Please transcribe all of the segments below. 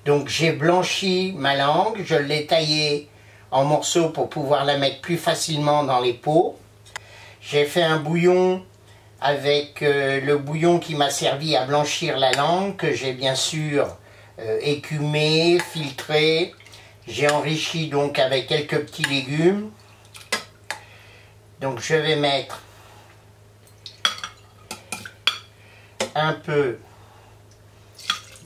Donc j'ai blanchi ma langue, je l'ai taillée en morceaux pour pouvoir la mettre plus facilement dans les pots. J'ai fait un bouillon avec le bouillon qui m'a servi à blanchir la langue, que j'ai bien sûr écumé, filtré. J'ai enrichi donc avec quelques petits légumes. Donc je vais mettre un peu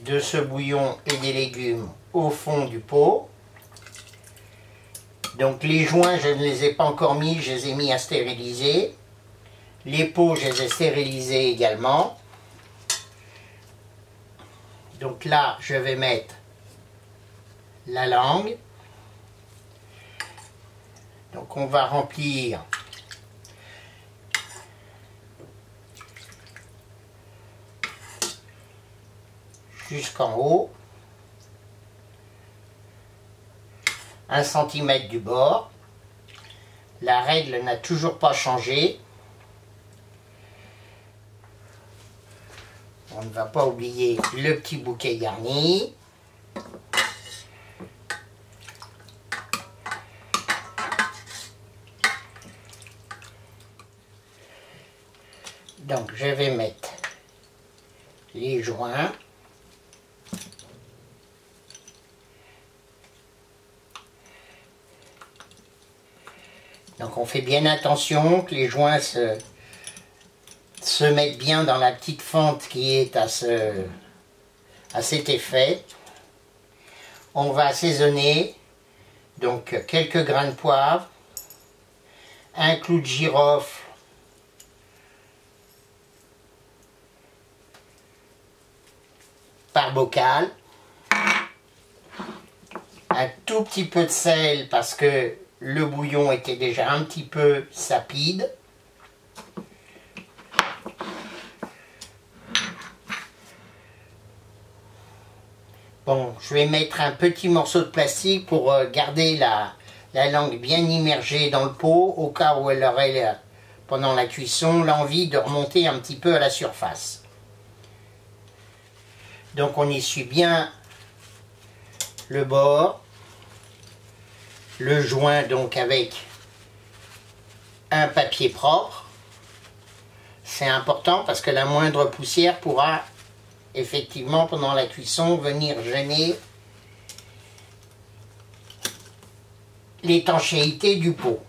de ce bouillon et des légumes au fond du pot. Donc les joints, je ne les ai pas encore mis, je les ai mis à stériliser. Les pots, je les ai stérilisés également. Donc là, je vais mettre la langue. Donc on va remplir jusqu'en haut, 1 cm du bord. La règle n'a toujours pas changé. On ne va pas oublier le petit bouquet garni. Donc je vais mettre les joints. Donc on fait bien attention que les joints se mettent bien dans la petite fente qui est à cet effet. On va assaisonner donc quelques grains de poivre, un clou de girofle, par bocal, un tout petit peu de sel parce que le bouillon était déjà un petit peu sapide. Bon, je vais mettre un petit morceau de plastique pour garder la langue bien immergée dans le pot, au cas où elle aurait, pendant la cuisson, l'envie de remonter un petit peu à la surface. Donc on essuie bien le bord, le joint donc avec un papier propre. C'est important parce que la moindre poussière pourra effectivement pendant la cuisson venir gêner l'étanchéité du pot.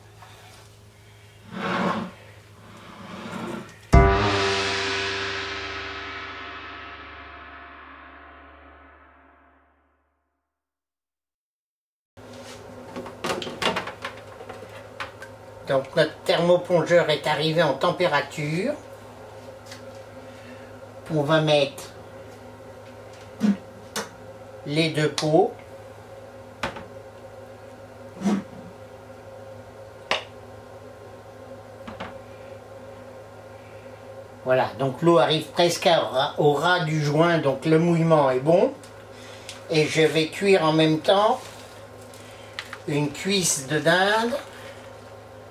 Donc notre thermopongeur est arrivé en température. On va mettre les deux pots. Voilà, donc l'eau arrive presque au ras du joint, donc le mouillement est bon. Et je vais cuire en même temps une cuisse de dinde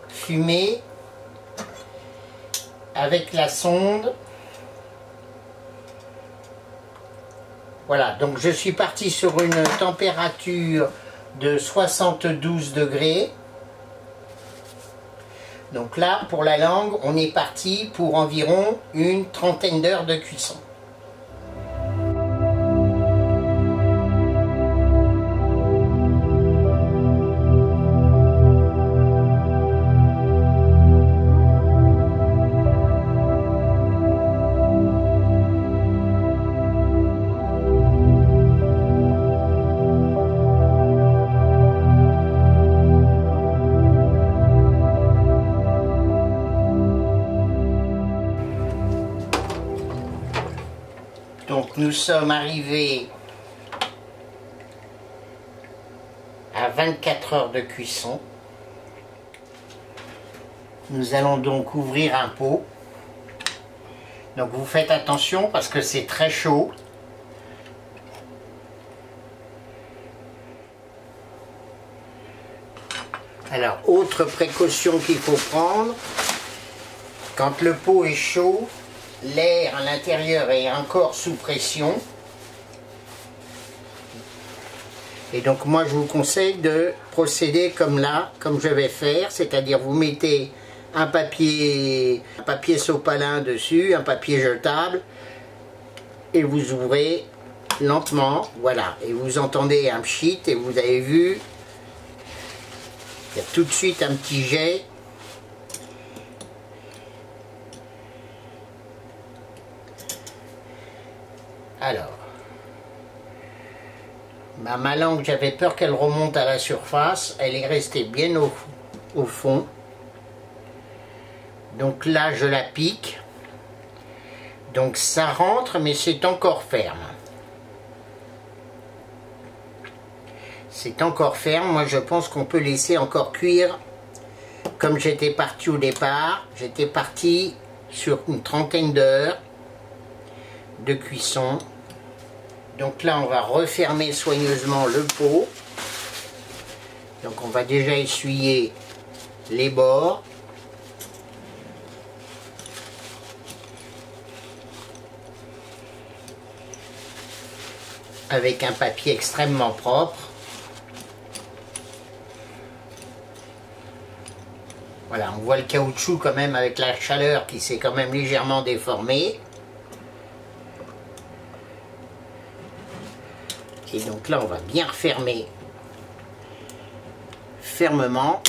fumée avec la sonde. Voilà, donc je suis parti sur une température de 72 degrés. Donc là, pour la langue, on est parti pour environ une trentaine d'heures de cuisson. Donc nous sommes arrivés à 24 heures de cuisson. Nous allons donc ouvrir un pot. Donc vous faites attention parce que c'est très chaud. Alors, autre précaution qu'il faut prendre, quand le pot est chaud, l'air à l'intérieur est encore sous pression. Et donc moi je vous conseille de procéder comme là, comme je vais faire, c'est-à-dire vous mettez un papier sopalin dessus, un papier jetable, et vous ouvrez lentement, voilà, et vous entendez un pchit, et vous avez vu, il y a tout de suite un petit jet. Alors, ma langue, j'avais peur qu'elle remonte à la surface, elle est restée bien au fond. Donc là, je la pique. Donc ça rentre, mais c'est encore ferme. C'est encore ferme. Moi, je pense qu'on peut laisser encore cuire. Comme j'étais parti au départ, j'étais parti sur une 30aine d'heures de cuisson. Donc là, on va refermer soigneusement le pot. Donc on va déjà essuyer les bords. Avec un papier extrêmement propre. Voilà, on voit le caoutchouc quand même avec la chaleur qui s'est quand même légèrement déformé. Et donc là, on va bien refermer fermement.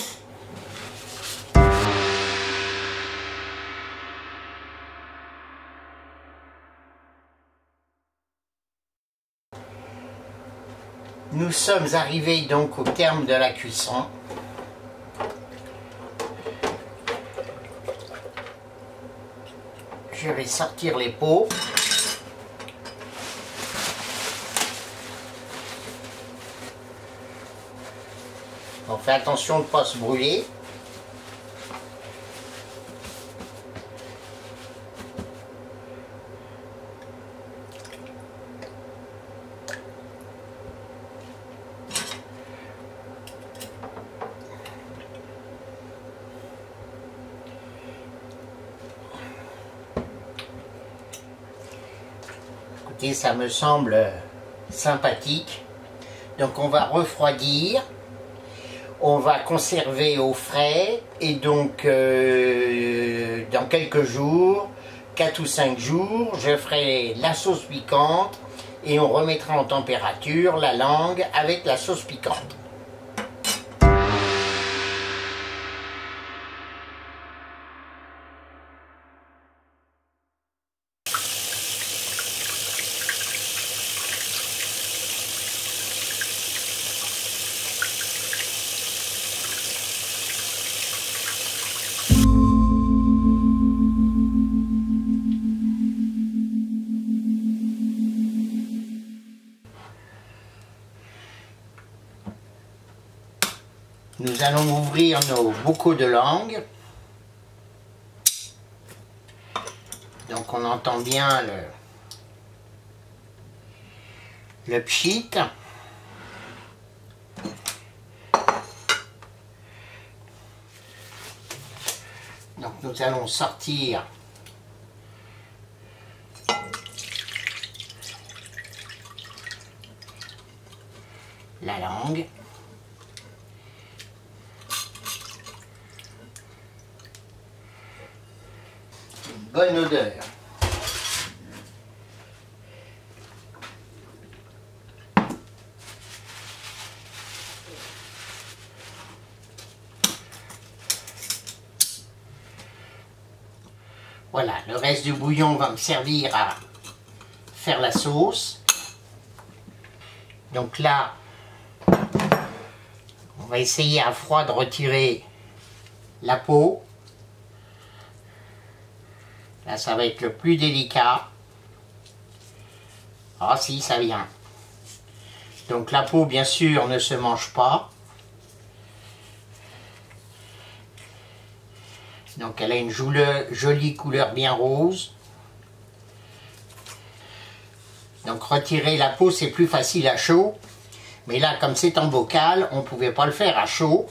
Nous sommes arrivés donc au terme de la cuisson. Je vais sortir les pots. On fait attention de ne pas se brûler. Écoutez, ça me semble sympathique. Donc on va refroidir. On va conserver au frais et donc dans quelques jours, 4 ou 5 jours, je ferai la sauce piquante et on remettra en température la langue avec la sauce piquante. Nous allons ouvrir nos bocaux de langue. Donc on entend bien le pchit. Donc nous allons sortir la langue. Bonne odeur. Voilà, le reste du bouillon va me servir à faire la sauce. Donc là, on va essayer à froid de retirer la peau. Là, ça va être le plus délicat. Ah si, ça vient. Donc la peau, bien sûr, ne se mange pas. Donc elle a une jolie couleur bien rose. Donc retirer la peau, c'est plus facile à chaud. Mais là, comme c'est en bocal, on ne pouvait pas le faire à chaud.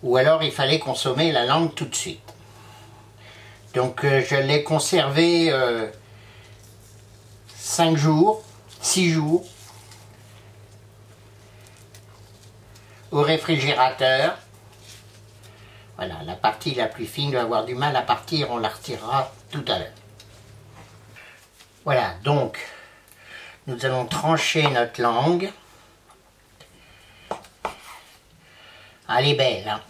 Ou alors, il fallait consommer la langue tout de suite. Donc je l'ai conservé 5 jours, 6 jours. au réfrigérateur. Voilà, la partie la plus fine va avoir du mal à partir, on la retirera tout à l'heure. Voilà, donc nous allons trancher notre langue. Elle est belle, hein.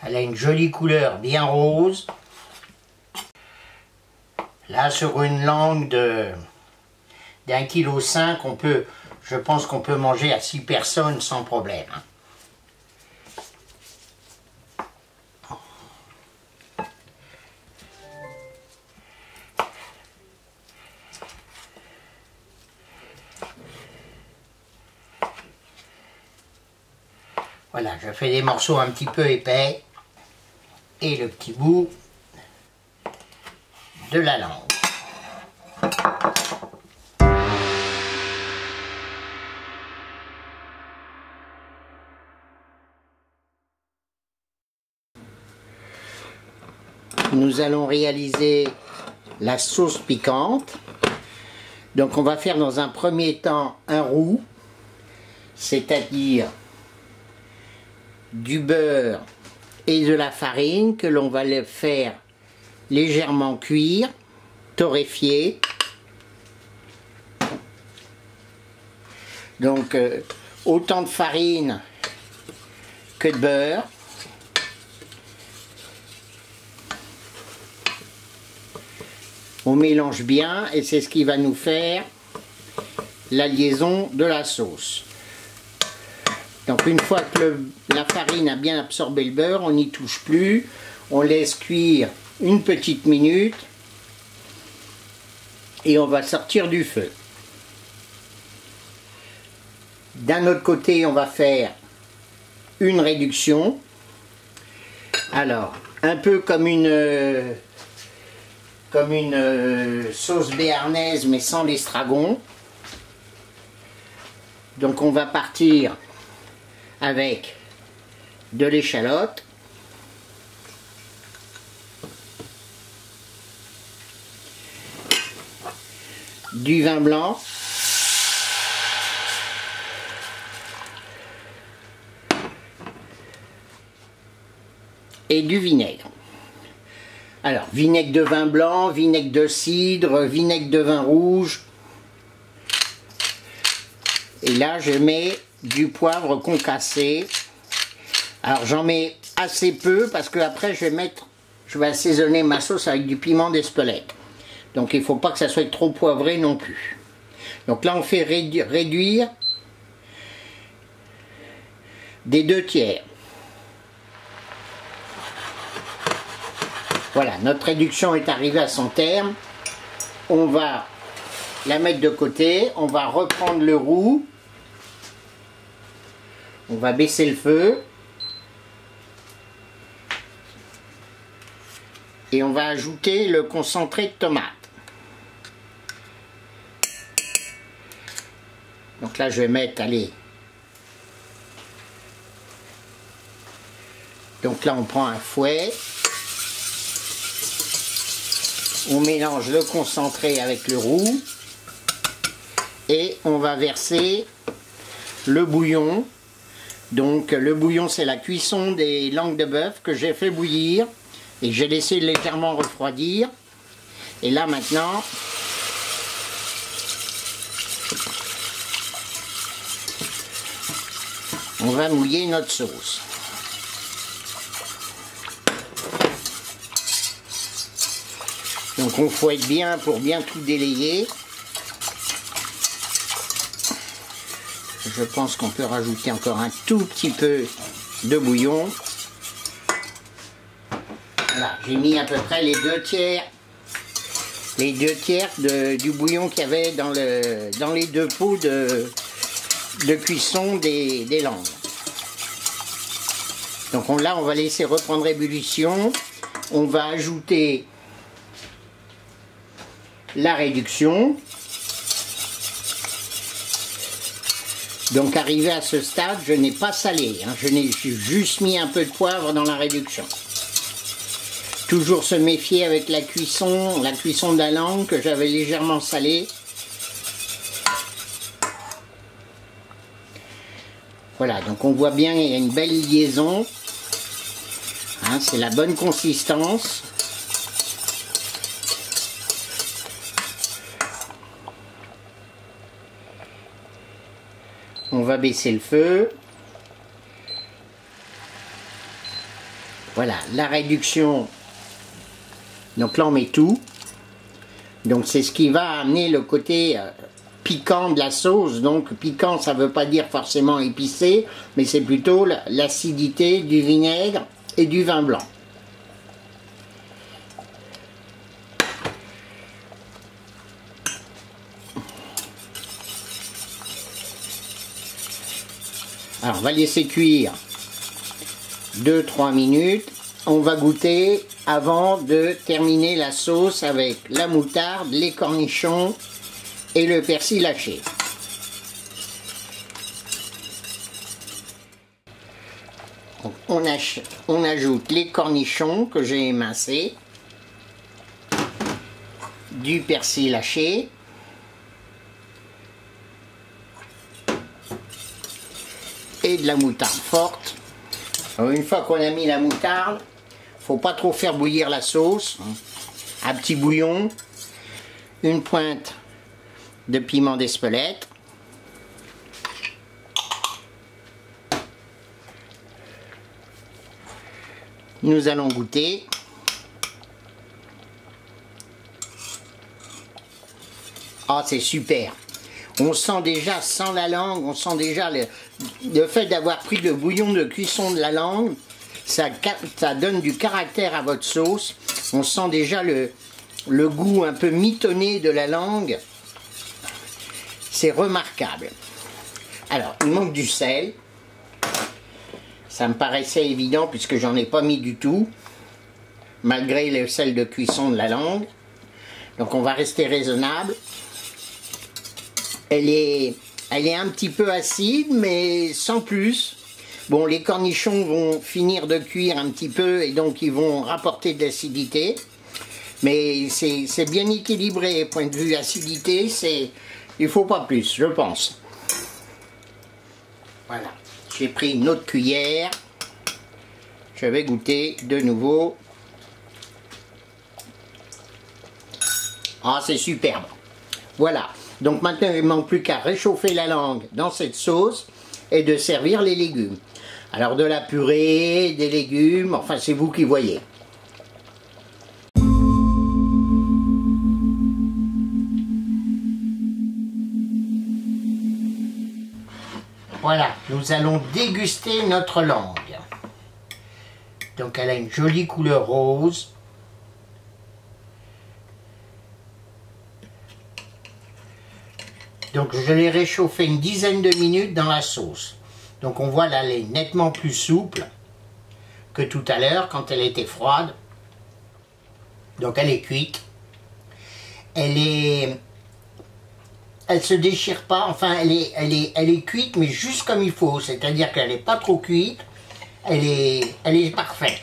Elle a une jolie couleur bien rose. Là, sur une langue d'1,5 kg, je pense qu'on peut manger à 6 personnes sans problème, hein. Voilà, je fais des morceaux un petit peu épais et le petit bout de la langue. Nous allons réaliser la sauce piquante. Donc on va faire dans un premier temps un roux, c'est-à-dire du beurre et de la farine que l'on va les faire légèrement cuire, torréfier. Donc autant de farine que de beurre. On mélange bien et c'est ce qui va nous faire la liaison de la sauce. Donc une fois que la farine a bien absorbé le beurre, on n'y touche plus, on laisse cuire une petite minute et on va sortir du feu. D'un autre côté, on va faire une réduction. Alors, un peu comme une sauce béarnaise mais sans l'estragon. Donc on va partir avec de l'échalote, du vin blanc, et du vinaigre. Alors, vinaigre de vin blanc, vinaigre de cidre, vinaigre de vin rouge. Et là, je mets du poivre concassé. Alors, j'en mets assez peu parce que après, je vais assaisonner ma sauce avec du piment d'Espelette. Donc, il ne faut pas que ça soit trop poivré non plus. Donc là, on fait réduire des 2/3. Voilà, notre réduction est arrivée à son terme. On va la mettre de côté. On va reprendre le roux. On va baisser le feu. Et on va ajouter le concentré de tomate. Donc là, je vais mettre, allez. Donc là, on prend un fouet. On mélange le concentré avec le roux et on va verser le bouillon. Donc le bouillon, c'est la cuisson des langues de bœuf que j'ai fait bouillir et j'ai laissé légèrement refroidir. Et là maintenant, on va mouiller notre sauce. Donc on fouette bien pour bien tout délayer. Je pense qu'on peut rajouter encore un tout petit peu de bouillon. Voilà, j'ai mis à peu près les 2/3 du bouillon qu'il y avait dans les 2 pots de cuisson des langues. Donc là, on va laisser reprendre ébullition. On va ajouter la réduction. Donc arrivé à ce stade, je n'ai pas salé, hein. J'ai juste mis un peu de poivre dans la réduction. Toujours se méfier avec la cuisson de la langue que j'avais légèrement salée. Voilà, donc on voit bien, il y a une belle liaison. Hein, c'est la bonne consistance. On va baisser le feu. Voilà, la réduction. Donc là, on met tout. Donc c'est ce qui va amener le côté piquant de la sauce. Donc piquant, ça ne veut pas dire forcément épicé, mais c'est plutôt l'acidité du vinaigre et du vin blanc. Alors on va laisser cuire 2-3 minutes. On va goûter avant de terminer la sauce avec la moutarde, les cornichons et le persil haché. Donc on ajoute les cornichons que j'ai émincés, du persil haché, et de la moutarde forte. Alors une fois qu'on a mis la moutarde, faut pas trop faire bouillir la sauce. Un petit bouillon, une pointe de piment d'Espelette, nous allons goûter. Ah, c'est super. On sent déjà, sans la langue, on sent déjà le fait d'avoir pris le bouillon de cuisson de la langue, ça donne du caractère à votre sauce. On sent déjà le goût un peu mitonné de la langue. C'est remarquable. Alors, il manque du sel. Ça me paraissait évident puisque j'en ai pas mis du tout, malgré le sel de cuisson de la langue. Donc on va rester raisonnable. Elle est un petit peu acide, mais sans plus. Bon, les cornichons vont finir de cuire un petit peu et donc ils vont rapporter de l'acidité. Mais c'est bien équilibré, point de vue acidité, il ne faut pas plus, je pense. Voilà, j'ai pris une autre cuillère. Je vais goûter de nouveau. Ah, c'est superbe. Voilà. Donc maintenant, il ne manque plus qu'à réchauffer la langue dans cette sauce et de servir les légumes. Alors de la purée, des légumes, enfin c'est vous qui voyez. Voilà, nous allons déguster notre langue. Donc elle a une jolie couleur rose. Donc je l'ai réchauffée une dizaine de minutes dans la sauce. Donc on voit là, elle est nettement plus souple que tout à l'heure quand elle était froide. Donc elle est cuite. Elle se déchire pas, enfin elle est cuite mais juste comme il faut. C'est-à-dire qu'elle n'est pas trop cuite, elle est parfaite.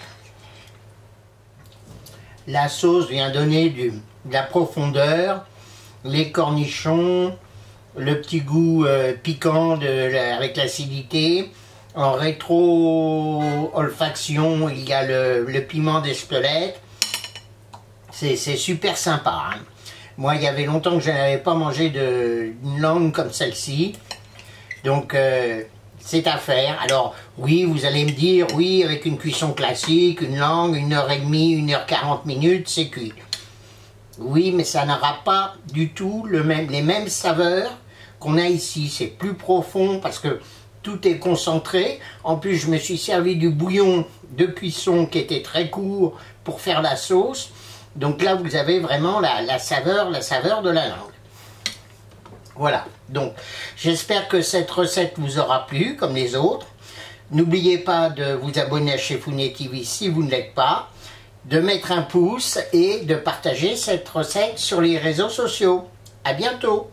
La sauce vient donner de la profondeur, les cornichons, le petit goût piquant avec l'acidité. En rétro-olfaction, il y a le piment d'Espelette. C'est super sympa. Hein. Moi, il y avait longtemps que je n'avais pas mangé d'une langue comme celle-ci. Donc, c'est à faire. Alors, oui, vous allez me dire, oui, avec une cuisson classique, une langue, 1h30, 1h40 minutes, c'est cuit. Oui, mais ça n'aura pas du tout les mêmes saveurs qu'on a ici. C'est plus profond parce que tout est concentré. En plus, je me suis servi du bouillon de cuisson qui était très court pour faire la sauce. Donc là, vous avez vraiment la saveur de la langue. Voilà. Donc, j'espère que cette recette vous aura plu, comme les autres. N'oubliez pas de vous abonner à Chef Founet TV si vous ne l'êtes pas, de mettre un pouce et de partager cette recette sur les réseaux sociaux. À bientôt!